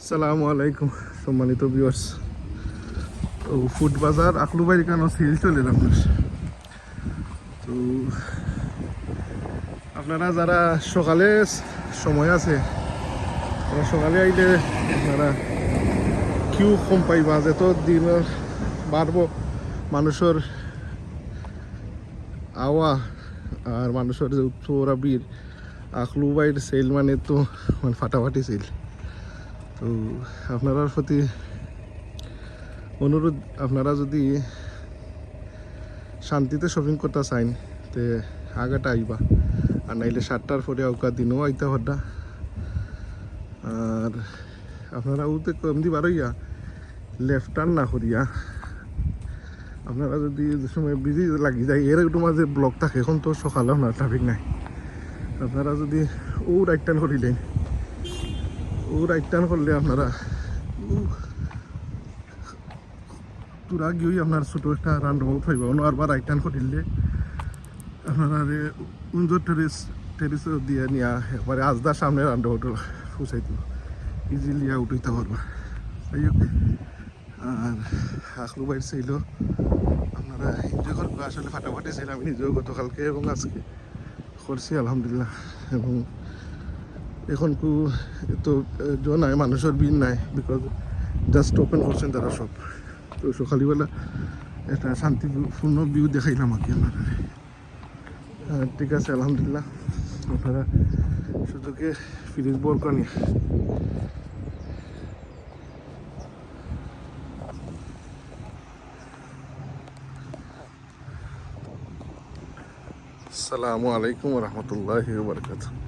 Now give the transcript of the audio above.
আসসালামু আলাইকুম সম্মানিত ভিউয়ার্স। তো ফুড বাজার আকলুবাইর কেন সেল চলে আপনার। তো আপনারা যারা সকালে সময় আছে তারা সকালে আইলে আপনারা কিউ কম পাইবা, যেত দিনের বাড়ব মানুষের আওয়া আর মানুষের যে উৎসবরা বীর আকলুবাইর সেল মানে তো মানে ফাটাফাটি সেল। তো আপনার প্রতি অনুরোধ, আপনারা যদি শান্তিতে শপিং করতে চাইন তে আগাটা আইবা, আর নাইলে 7টার পরে আউকা দিনও আইতে হড্ডা। আর আপনারা ওতে কম দি বারইয়া লেফট টার্ন না করিয়া আপনারা যদি যে সময় বিজি লাগি যায় এর একটু মাঝে ব্লক থাকে, এখন তো সকালেও না ট্রাফিক নাই, আপনারা যদি ও রাইট টার্ন করিলেন, ও রাইট টার্ন করলে আপনারা তোরা গিয়েই আপনার ছোটো একটা রান রোড হইব আরবার রাইট টার্ন করিলে আপনারা উঞ্জর টেরিস দিয়ে নিয়ে একবারে আজদার সামনে রান রোড ফুসাই দিব, ইজিলি আউট হইতে পারবা। যাই হোক, আর আকলু বাইর ছিল আপনারা এনজয় করবো। আসলে ফাটাফাটি ছিল, আমি নিজেও গতকালকে এবং আজকে করছি আলহামদুলিল্লাহ। এবং এখন তো নাই, মানুষের ভিড় নাই, বিকজ জাস্ট ওপেন করছেন তারা সব। তো সকালবেলা একটা শান্তিপূর্ণ ভিউ দেখাইলাম আর কি আপনারা। ঠিক আছে আলহামদুলিল্লাহ, আপনারা সুযোগে ফিরিজ বরকানি। আসসালামু আলাইকুম রহমতুল্লাহি ওয়া বারাকাতুহু।